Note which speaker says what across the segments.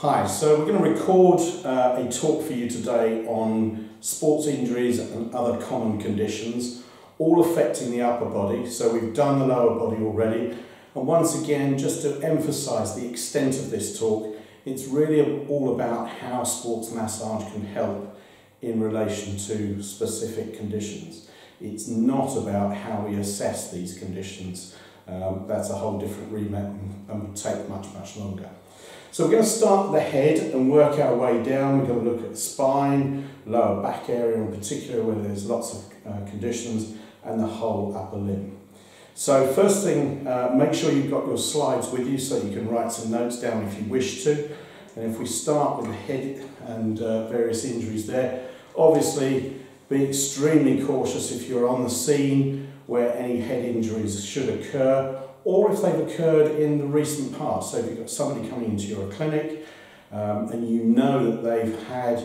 Speaker 1: Hi, so we're going to record a talk for you today on sports injuries and other common conditions, all affecting the upper body. So we've done the lower body already. And once again, just to emphasise the extent of this talk, it's really all about how sports massage can help in relation to specific conditions. It's not about how we assess these conditions. That's a whole different remit and will take much longer. So we're going to start at the head and work our way down. We're going to look at the spine, lower back area in particular, where there's lots of conditions, and the whole upper limb. So first thing, make sure you've got your slides with you so you can write some notes down if you wish to. And if we start with the head and various injuries there, obviously be extremely cautious if you're on the scene where any head injuries should occur, or if they've occurred in the recent past. So if you've got somebody coming into your clinic and you know that they've had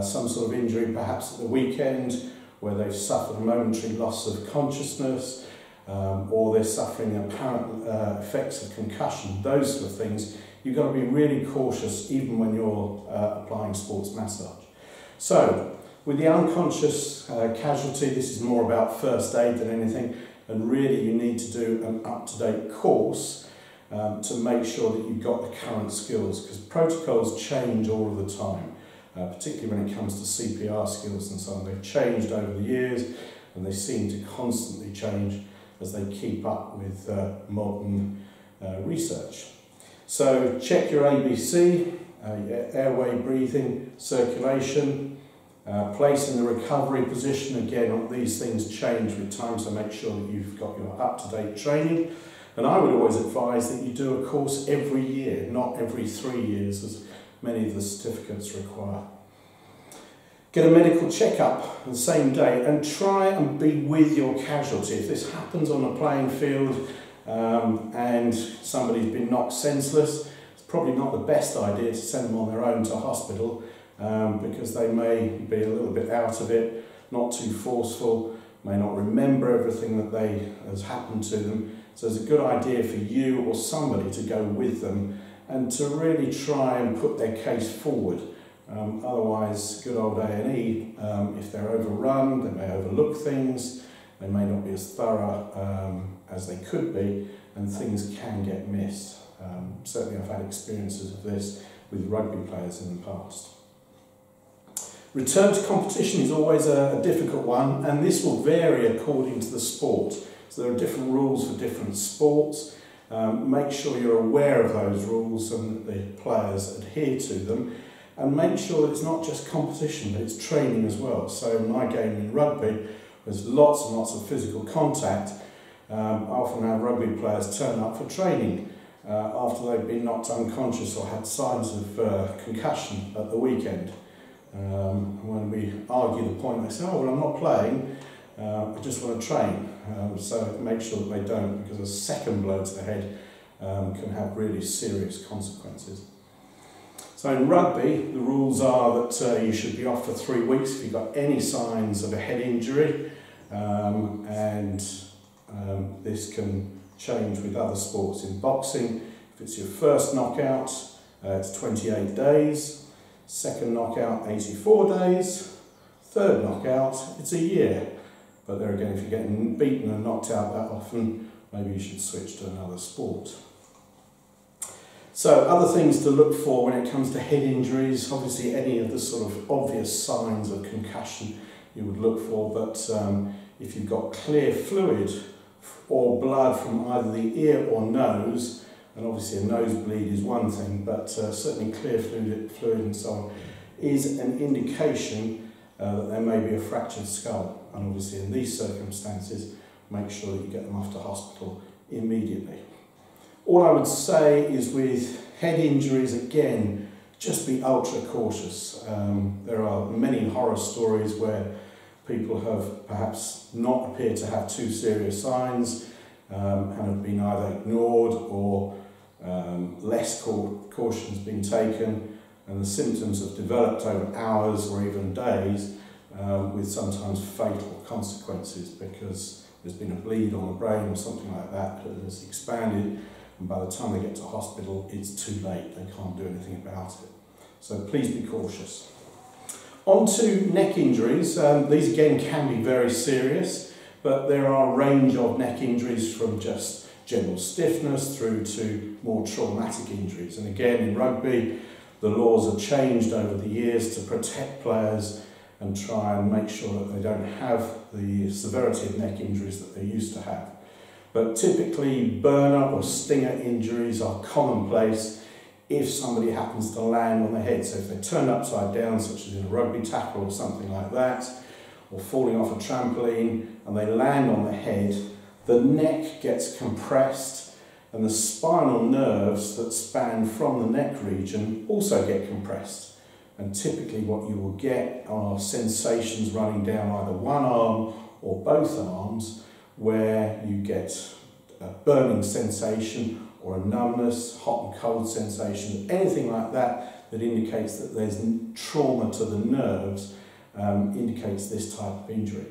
Speaker 1: some sort of injury, perhaps at the weekend, where they've suffered a momentary loss of consciousness, or they're suffering apparent effects of concussion, those sort of things, you've got to be really cautious even when you're applying sports massage. So, with the unconscious casualty, this is more about first aid than anything, and really you need to do an up-to-date course to make sure that you've got the current skills, because protocols change all of the time, particularly when it comes to CPR skills and so on. They've changed over the years and they seem to constantly change as they keep up with modern research. So check your ABC, your airway, breathing, circulation, place in the recovery position. Again, these things change with time, so make sure that you've got your up-to-date training. And I would always advise that you do a course every year, not every 3 years, as many of the certificates require. Get a medical checkup the same day and try and be with your casualty. If this happens on a playing field and somebody's been knocked senseless, it's probably not the best idea to send them on their own to hospital, because they may be a little bit out of it, not too forceful, may not remember everything that has happened to them. So it's a good idea for you or somebody to go with them and to really try and put their case forward. Otherwise, good old A&E, if they're overrun, they may overlook things, they may not be as thorough as they could be, and things can get missed. Certainly I've had experiences of this with rugby players in the past. Return to competition is always a difficult one, and this will vary according to the sport. So there are different rules for different sports. Make sure you're aware of those rules and that the players adhere to them, and make sure that it's not just competition, but it's training as well. So in my game in rugby, there's lots and lots of physical contact. I often have rugby players turn up for training after they've been knocked unconscious or had signs of concussion at the weekend. When we argue the point, they say, oh, well, I'm not playing, I just want to train. So make sure that they don't, because a second blow to the head can have really serious consequences. So in rugby, the rules are that you should be off for 3 weeks if you've got any signs of a head injury, and this can change with other sports. In boxing, if it's your first knockout, it's 28 days. Second knockout, 84 days. Third knockout, it's a year. But there again, if you're getting beaten and knocked out that often, maybe you should switch to another sport. So other things to look for when it comes to head injuries, obviously any of the sort of obvious signs of concussion you would look for, but if you've got clear fluid or blood from either the ear or nose, and obviously a nosebleed is one thing, but certainly clear fluid and so on, is an indication that there may be a fractured skull. And obviously in these circumstances, make sure that you get them off to hospital immediately. All I would say is with head injuries, again, just be ultra cautious. There are many horror stories where people have perhaps not appeared to have too serious signs and have been either ignored or less caution's been taken, and the symptoms have developed over hours or even days, with sometimes fatal consequences because there's been a bleed on the brain or something like that that has expanded, and by the time they get to hospital it's too late, they can't do anything about it. So please be cautious. On to neck injuries. These again can be very serious, but there are a range of neck injuries from just general stiffness through to more traumatic injuries. And again, in rugby, the laws have changed over the years to protect players and try and make sure that they don't have the severity of neck injuries that they used to have. But typically, burner or stinger injuries are commonplace if somebody happens to land on the head. So if they're turned upside down, such as in a rugby tackle or something like that, or falling off a trampoline and they land on the head, the neck gets compressed and the spinal nerves that span from the neck region also get compressed. And typically what you will get are sensations running down either one arm or both arms, where you get a burning sensation or a numbness, hot and cold sensation, anything like that that indicates that there's trauma to the nerves, indicates this type of injury.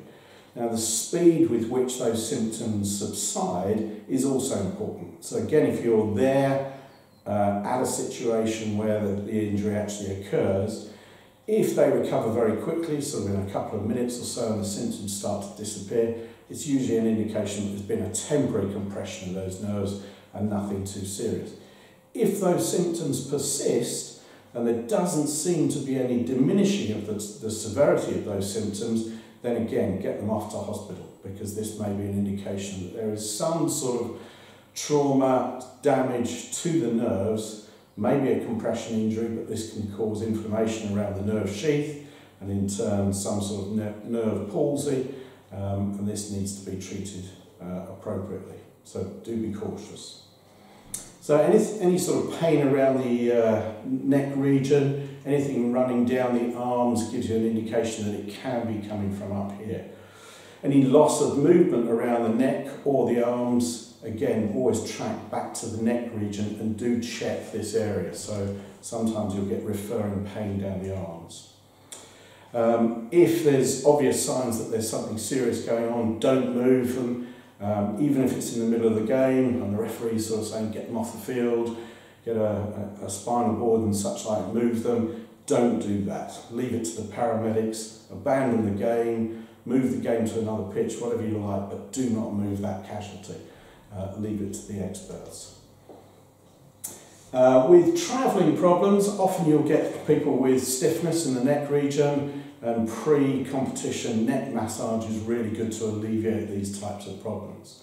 Speaker 1: Now, the speed with which those symptoms subside is also important. So again, if you're there at a situation where the injury actually occurs, if they recover very quickly, sort of in a couple of minutes or so, and the symptoms start to disappear, it's usually an indication that there's been a temporary compression of those nerves and nothing too serious. If those symptoms persist and there doesn't seem to be any diminishing of the severity of those symptoms, then again, get them off to hospital, because this may be an indication that there is some sort of trauma, damage to the nerves, maybe a compression injury, but this can cause inflammation around the nerve sheath and in turn some sort of nerve palsy, and this needs to be treated appropriately. So do be cautious. So any sort of pain around the neck region, anything running down the arms gives you an indication that it can be coming from up here. Any loss of movement around the neck or the arms, again, always track back to the neck region and do check this area. So sometimes you'll get referring pain down the arms. If there's obvious signs that there's something serious going on, don't move them. Even if it's in the middle of the game and the referee's sort of saying get them off the field, get a spinal board and such like, move them, don't do that. Leave it to the paramedics, abandon the game, move the game to another pitch, whatever you like, but do not move that casualty. Leave it to the experts. With travelling problems, often you'll get people with stiffness in the neck region, and pre-competition neck massage is really good to alleviate these types of problems.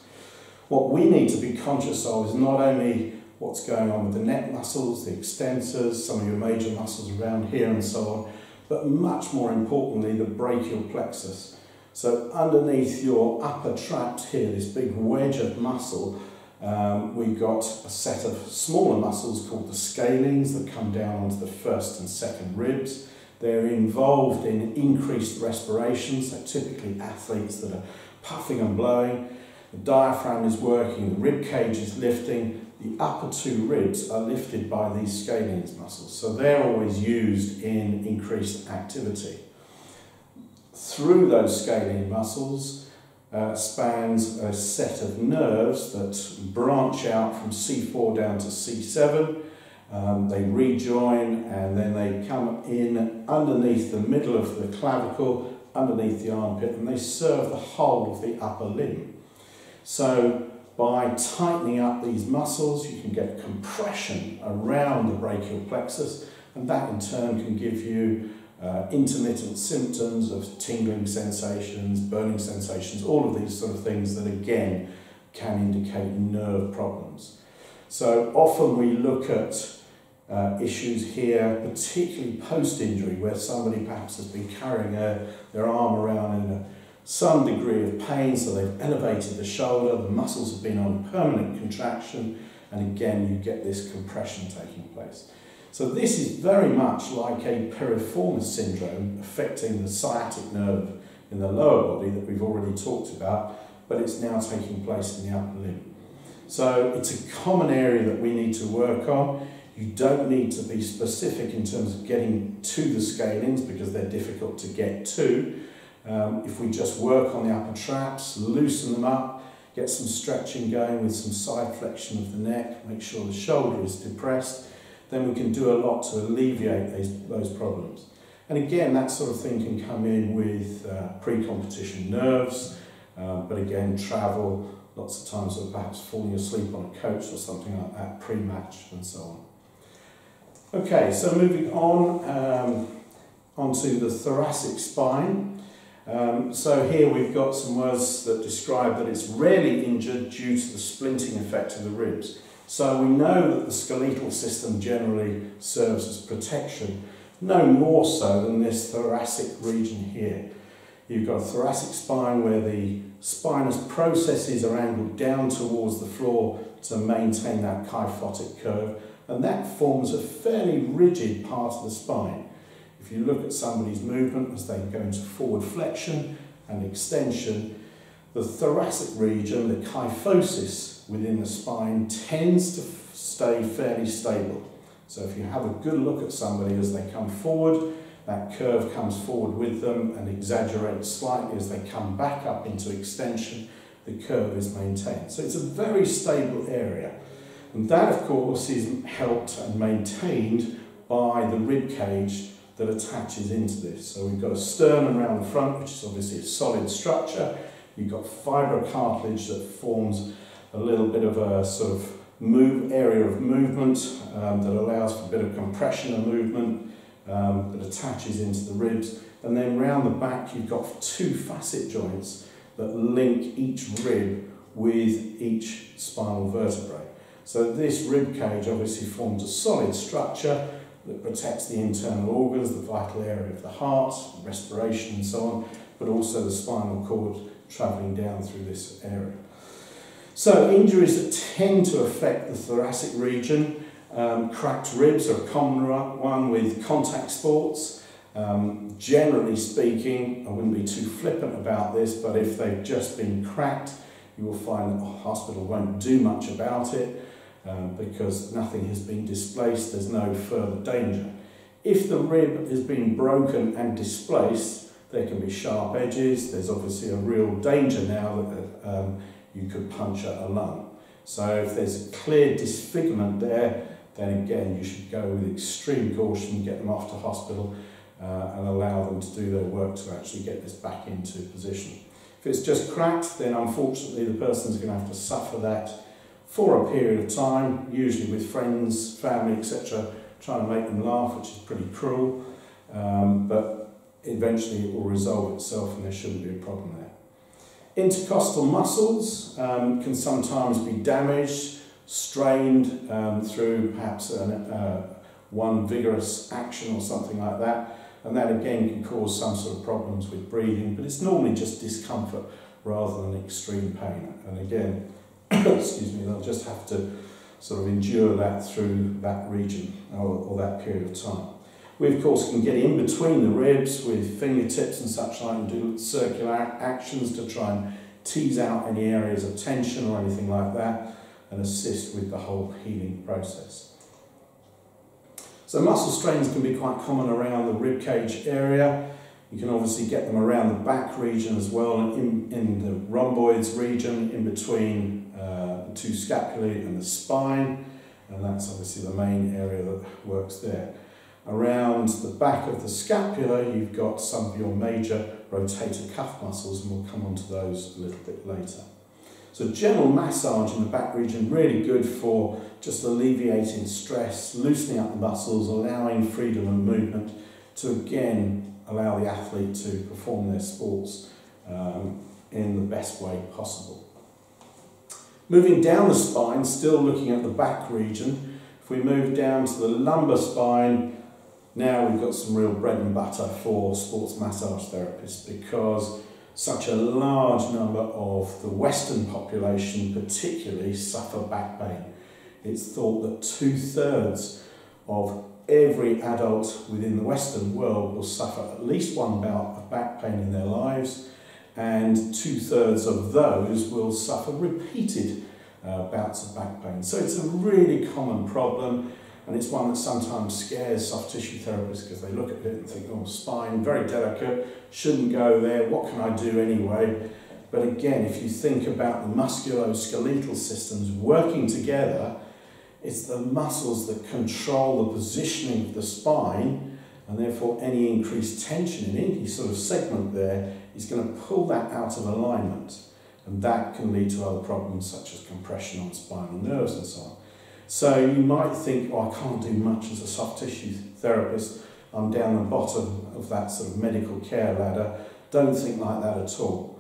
Speaker 1: What we need to be conscious of is not only what's going on with the neck muscles, the extensors, some of your major muscles around here and so on, but much more importantly, the brachial plexus. So underneath your upper tract here, this big wedge of muscle, we've got a set of smaller muscles called the scalenes that come down onto the first and second ribs. They're involved in increased respiration, so typically athletes that are puffing and blowing. The diaphragm is working, the rib cage is lifting, the upper two ribs are lifted by these scalenes muscles, so they're always used in increased activity. Through those scalene muscles spans a set of nerves that branch out from C4 down to C7. They rejoin and then they come in underneath the middle of the clavicle, underneath the armpit, and they serve the whole of the upper limb. So by tightening up these muscles, you can get compression around the brachial plexus, and that in turn can give you intermittent symptoms of tingling sensations, burning sensations, all of these sort of things that again can indicate nerve problems. So often we look at issues here, particularly post-injury, where somebody perhaps has been carrying their arm around in some degree of pain, so they've elevated the shoulder, the muscles have been on permanent contraction, and again you get this compression taking place. So this is very much like a piriformis syndrome affecting the sciatic nerve in the lower body that we've already talked about, but it's now taking place in the upper limb. So it's a common area that we need to work on. You don't need to be specific in terms of getting to the scalenes because they're difficult to get to. If we just work on the upper traps, loosen them up, get some stretching going with some side flexion of the neck, make sure the shoulder is depressed, then we can do a lot to alleviate those problems. And again, that sort of thing can come in with pre-competition nerves, but again, travel, lots of times of perhaps falling asleep on a coach or something like that, pre-match and so on. Okay, so moving on onto the thoracic spine. So here we've got some words that describe that it's rarely injured due to the splinting effect of the ribs. So we know that the skeletal system generally serves as protection, no more so than this thoracic region here. You've got a thoracic spine where the spinous processes are angled down towards the floor to maintain that kyphotic curve, and that forms a fairly rigid part of the spine. If you look at somebody's movement as they go into forward flexion and extension, the thoracic region, the kyphosis within the spine, tends to stay fairly stable. So if you have a good look at somebody as they come forward, that curve comes forward with them and exaggerates slightly as they come back up into extension, the curve is maintained. So it's a very stable area. And that, of course, is helped and maintained by the rib cage that attaches into this. So we've got a sternum around the front, which is obviously a solid structure. You've got fibrocartilage that forms a little bit of a sort of area of movement that allows for a bit of compression and movement that attaches into the ribs. And then round the back you've got two facet joints that link each rib with each spinal vertebrae. So this rib cage obviously forms a solid structure that protects the internal organs, the vital area of the heart, respiration and so on, but also the spinal cord travelling down through this area. So injuries that tend to affect the thoracic region, cracked ribs are a common one with contact sports. Generally speaking, I wouldn't be too flippant about this, but if they've just been cracked, you will find that the hospital won't do much about it because nothing has been displaced, there's no further danger. If the rib has been broken and displaced, there can be sharp edges, there's obviously a real danger now that you could puncture a lung. So if there's a clear disfigurement there, then again you should go with extreme caution, get them off to hospital and allow them to do their work to actually get this back into position. If it's just cracked, then unfortunately the person's going to have to suffer that for a period of time, usually with friends, family, etc., trying to make them laugh, which is pretty cruel, but eventually it will resolve itself and there shouldn't be a problem there. Intercostal muscles can sometimes be damaged, strained through perhaps one vigorous action or something like that, and that again can cause some sort of problems with breathing, but it's normally just discomfort rather than extreme pain. And again, excuse me, they'll just have to sort of endure that through that region or that period of time. We of course can get in between the ribs with fingertips and such like and do circular actions to try and tease out any areas of tension or anything like that and assist with the whole healing process. So muscle strains can be quite common around the rib cage area. You can obviously get them around the back region as well, and in the rhomboids region in between the two scapulae and the spine, and that's obviously the main area that works there. Around the back of the scapula you've got some of your major rotator cuff muscles, and we'll come on to those a little bit later. So general massage in the back region, really good for just alleviating stress, loosening up the muscles, allowing freedom of movement to again allow the athlete to perform their sports in the best way possible. Moving down the spine, still looking at the back region, if we move down to the lumbar spine, now we've got some real bread and butter for sports massage therapists because such a large number of the Western population particularly suffer back pain. It's thought that 2/3 of every adult within the Western world will suffer at least one bout of back pain in their lives, and 2/3 of those will suffer repeated bouts of back pain. So it's a really common problem, and it's one that sometimes scares soft tissue therapists because they look at it and think, oh, spine, very delicate, shouldn't go there, what can I do anyway? But again, if you think about the musculoskeletal systems working together, it's the muscles that control the positioning of the spine, and therefore any increased tension in any sort of segment there is going to pull that out of alignment. And that can lead to other problems such as compression on spinal nerves and so on. So you might think, oh, I can't do much as a soft tissue therapist. I'm down the bottom of that sort of medical care ladder. Don't think like that at all.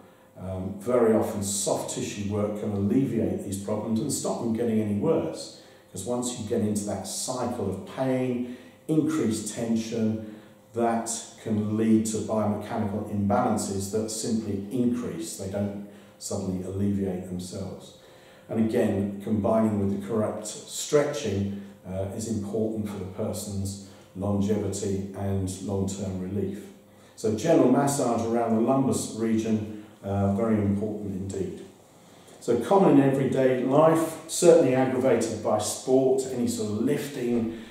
Speaker 1: Very often soft tissue work can alleviate these problems and stop them getting any worse. Because once you get into that cycle of pain, increased tension, that can lead to biomechanical imbalances that simply increase. They don't suddenly alleviate themselves. And again, combining with the correct stretching is important for the person's longevity and long-term relief. So general massage around the lumbar region, very important indeed. So common in everyday life, certainly aggravated by sport, any sort of lifting,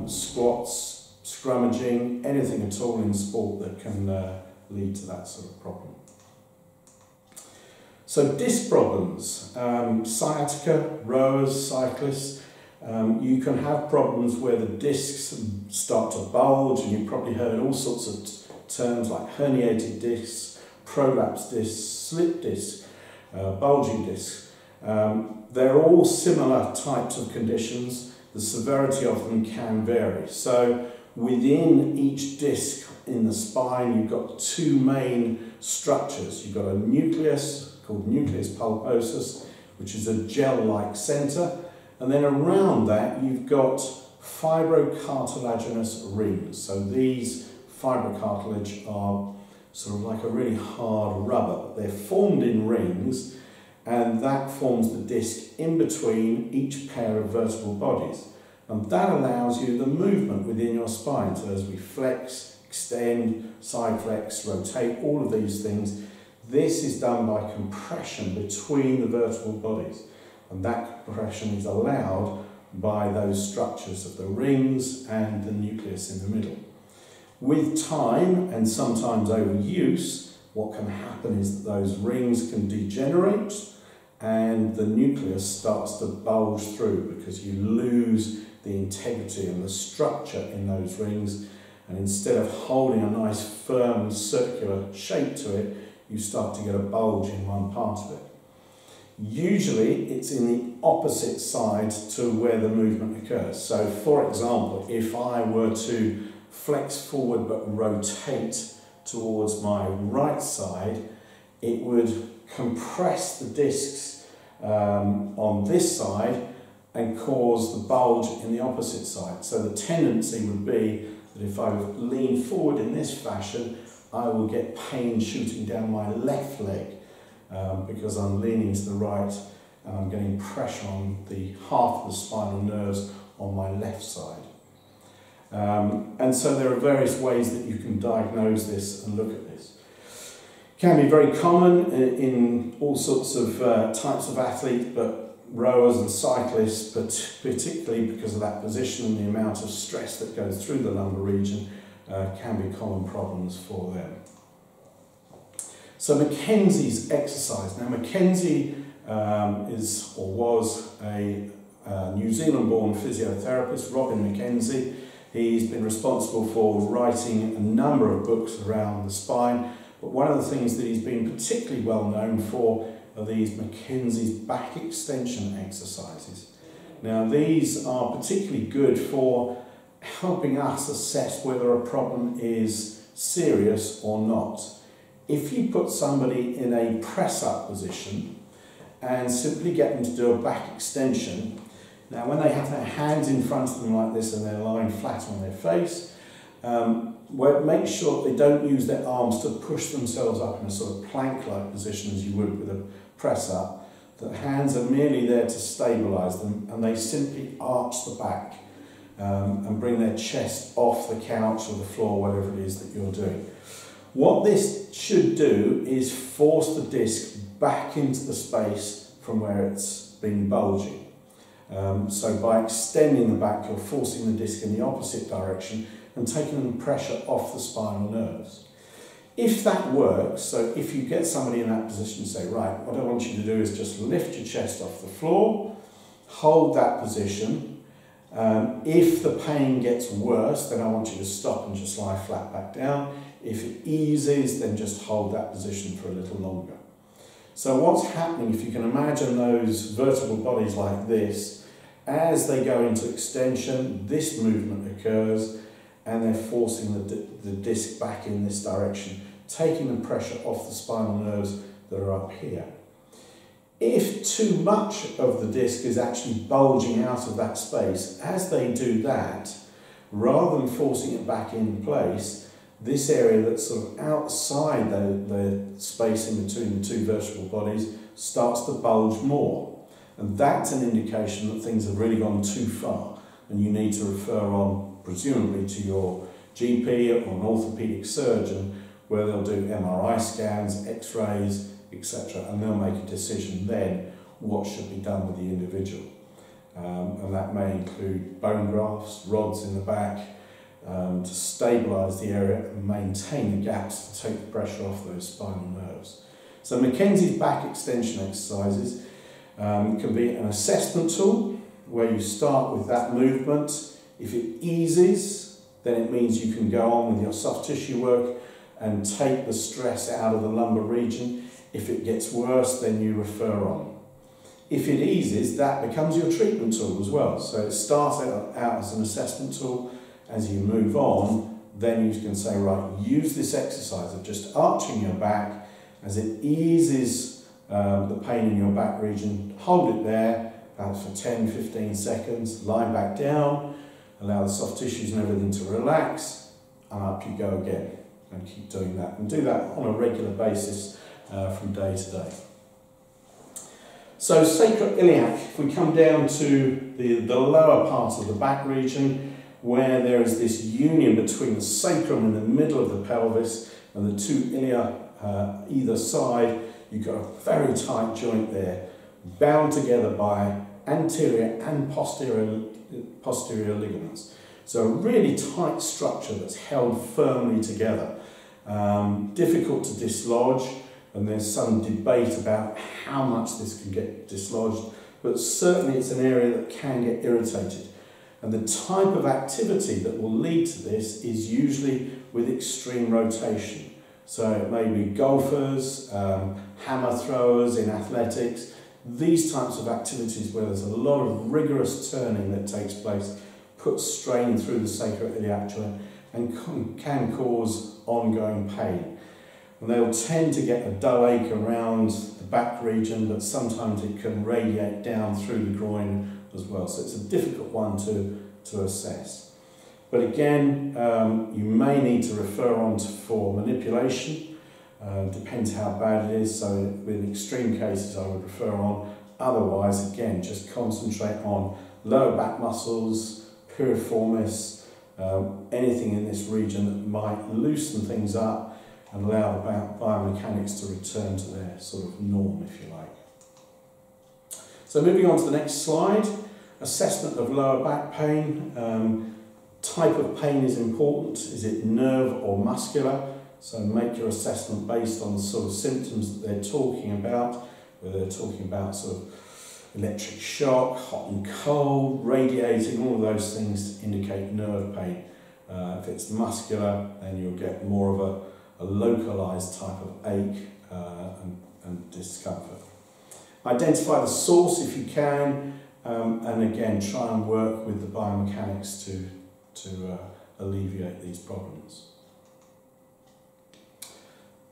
Speaker 1: squats, scrummaging, anything at all in sport that can lead to that sort of problem. So disc problems, sciatica, rowers, cyclists, you can have problems where the discs start to bulge, and you've probably heard all sorts of terms like herniated discs, prolapse discs, slip discs, bulging discs. They're all similar types of conditions. The severity of them can vary. So within each disc in the spine, you've got two main structures. You've got a nucleus called nucleus pulposus, which is a gel-like centre, and then around that you've got fibrocartilaginous rings. So these fibrocartilage are sort of like a really hard rubber. They're formed in rings, and that forms the disc in between each pair of vertebral bodies. And that allows you the movement within your spine. So as we flex, extend, side flex, rotate, all of these things, this is done by compression between the vertebral bodies. And that compression is allowed by those structures of the rings and the nucleus in the middle. With time and sometimes overuse, what can happen is that those rings can degenerate and the nucleus starts to bulge through because you lose the integrity and the structure in those rings, and instead of holding a nice firm circular shape to it, you start to get a bulge in one part of it. Usually it's in the opposite side to where the movement occurs. So for example, if I were to flex forward but rotate towards my right side, it would compress the discs on this side and cause the bulge in the opposite side. So the tendency would be that if I lean forward in this fashion, I will get pain shooting down my left leg because I'm leaning to the right and I'm getting pressure on the half of the spinal nerves on my left side. And so there are various ways that you can diagnose this and look at this. It can be very common in all sorts of types of athletes, but rowers and cyclists, particularly because of that position and the amount of stress that goes through the lumbar region, can be common problems for them. So Mackenzie's exercise. Now Mackenzie is or was a New Zealand-born physiotherapist, Robin Mackenzie. He's been responsible for writing a number of books around the spine, but one of the things that he's been particularly well known for are these Mackenzie's back extension exercises. Now these are particularly good for helping us assess whether a problem is serious or not. If you put somebody in a press-up position and simply get them to do a back extension, now when they have their hands in front of them like this and they're lying flat on their face, make sure they don't use their arms to push themselves up in a sort of plank-like position as you would with a press-up. The hands are merely there to stabilise them, and they simply arch the back and bring their chest off the couch or the floor, whatever it is that you're doing. What this should do is force the disc back into the space from where it's been bulging. So by extending the back, you're forcing the disc in the opposite direction and taking the pressure off the spinal nerves. If that works, so if you get somebody in that position, say, right, what I want you to do is just lift your chest off the floor, hold that position. If the pain gets worse, then I want you to stop and just lie flat back down. If it eases, then just hold that position for a little longer. So what's happening, if you can imagine those vertebral bodies like this, as they go into extension, this movement occurs and they're forcing the disc back in this direction, taking the pressure off the spinal nerves that are up here. If too much of the disc is actually bulging out of that space, as they do that, rather than forcing it back in place, this area that's sort of outside the space in between the two vertebral bodies starts to bulge more. And that's an indication that things have really gone too far and you need to refer on, presumably, to your GP or an orthopaedic surgeon, where they'll do MRI scans, X-rays, etc. and they'll make a decision then what should be done with the individual. And that may include bone grafts, rods in the back, to stabilise the area and maintain the gaps to take the pressure off those spinal nerves. So Mackenzie's back extension exercises can be an assessment tool where you start with that movement. If it eases, then it means you can go on with your soft tissue work and take the stress out of the lumbar region. If it gets worse, then you refer on. If it eases, that becomes your treatment tool as well. So it starts out as an assessment tool. As you move on, then you can say, right, use this exercise of just arching your back. As it eases the pain in your back region, hold it there about for 10-15 seconds, lie back down, allow the soft tissues and everything to relax, and up you go again. And keep doing that. And do that on a regular basis from day to day. So sacroiliac, if we come down to the lower part of the back region, where there is this union between the sacrum in the middle of the pelvis and the two ilia either side, you've got a very tight joint there, bound together by anterior and posterior ligaments. So a really tight structure that's held firmly together. Difficult to dislodge, and there's some debate about how much this can get dislodged, but certainly it's an area that can get irritated. And the type of activity that will lead to this is usually with extreme rotation. So it may be golfers, hammer throwers in athletics, these types of activities where there's a lot of rigorous turning that takes place, puts strain through the sacroiliac joint and can cause ongoing pain. And they'll tend to get a dull ache around the back region, but sometimes it can radiate down through the groin as well. So it's a difficult one to assess. But again, you may need to refer on for manipulation. Depends how bad it is. So in extreme cases, I would refer on. Otherwise, again, just concentrate on lower back muscles, piriformis, anything in this region that might loosen things up and allow the biomechanics to return to their sort of norm, if you like. So moving on to the next slide, assessment of lower back pain. Type of pain is important. Is it nerve or muscular? So make your assessment based on the sort of symptoms that they're talking about, whether they're talking about sort of electric shock, hot and cold, radiating, all of those things to indicate nerve pain. If it's muscular, then you'll get more of a localized type of ache and discomfort. Identify the source if you can, and again try and work with the biomechanics to alleviate these problems.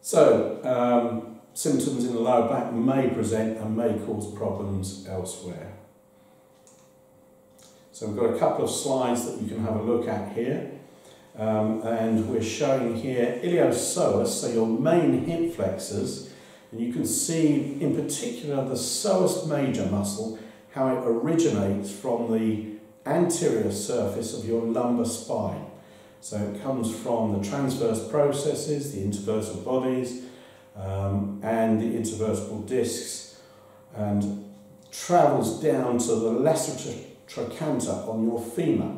Speaker 1: So, symptoms in the lower back may present and may cause problems elsewhere. So we've got a couple of slides that you can have a look at here. And we're showing here iliopsoas, so your main hip flexors, and you can see in particular the psoas major muscle, how it originates from the anterior surface of your lumbar spine. So it comes from the transverse processes, the intervertebral bodies, and the intervertebral discs, and travels down to the lesser trochanter on your femur.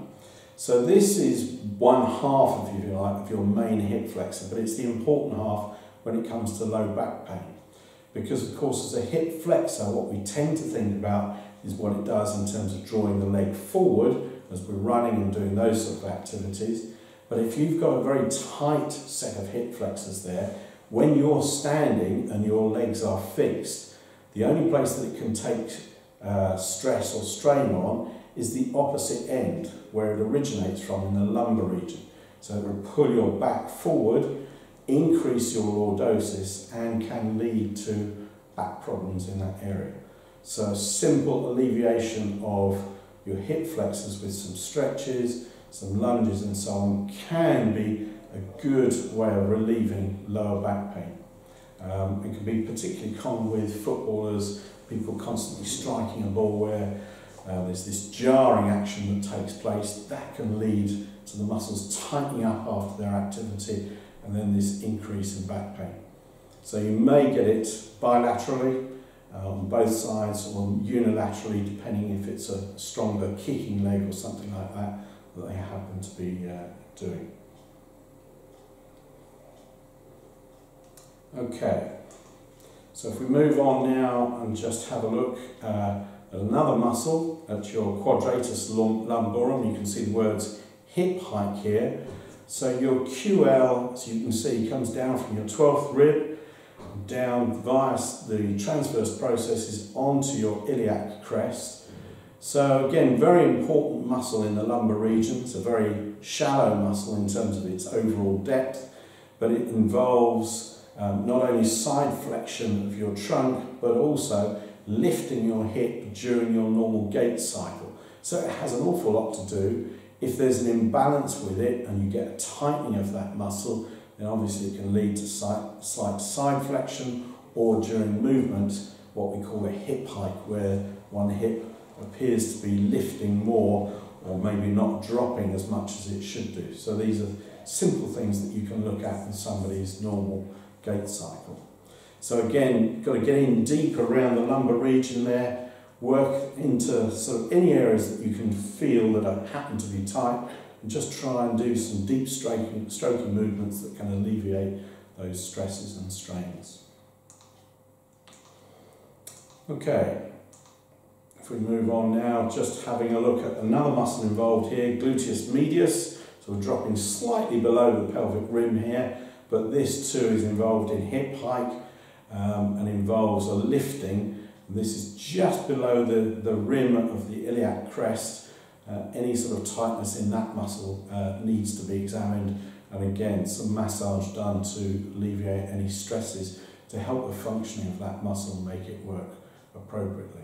Speaker 1: So this is one half of, if you like, of your main hip flexor, but it's the important half when it comes to low back pain. Because of course, as a hip flexor, what we tend to think about is what it does in terms of drawing the leg forward as we're running and doing those sort of activities. But if you've got a very tight set of hip flexors there, when you're standing and your legs are fixed, the only place that it can take stress or strain on is the opposite end, where it originates from in the lumbar region. So it will pull your back forward, increase your lordosis, and can lead to back problems in that area. So a simple alleviation of your hip flexors with some stretches, some lunges and so on can be a good way of relieving lower back pain. It can be particularly common with footballers, people constantly striking a ball where there's this jarring action that takes place. That can lead to the muscles tightening up after their activity, and then this increase in back pain. So you may get it bilaterally on both sides, or unilaterally, depending if it's a stronger kicking leg or something like that that they happen to be doing. Okay, so if we move on now and just have a look at another muscle, at your quadratus lumborum. You can see the words hip hike here. So your QL, as you can see, comes down from your 12th rib, down via the transverse processes onto your iliac crest. So again, very important muscle in the lumbar region. It's a very shallow muscle in terms of its overall depth, but it involves not only side flexion of your trunk, but also lifting your hip during your normal gait cycle. So it has an awful lot to do. If there's an imbalance with it and you get a tightening of that muscle, then obviously it can lead to slight side flexion, or during movement, what we call a hip hike, where one hip appears to be lifting more or maybe not dropping as much as it should do. So these are simple things that you can look at in somebody's normal gait cycle. So again, you've got to get in deep around the lumbar region there, work into sort of any areas that you can feel that happen to be tight, and just try and do some deep stroking movements that can alleviate those stresses and strains. Okay, if we move on now, just having a look at another muscle involved here, gluteus medius. So we're dropping slightly below the pelvic rim here, but this too is involved in hip hike and involves a lifting. And this is just below the rim of the iliac crest. Any sort of tightness in that muscle needs to be examined, and again some massage done to alleviate any stresses to help the functioning of that muscle and make it work appropriately.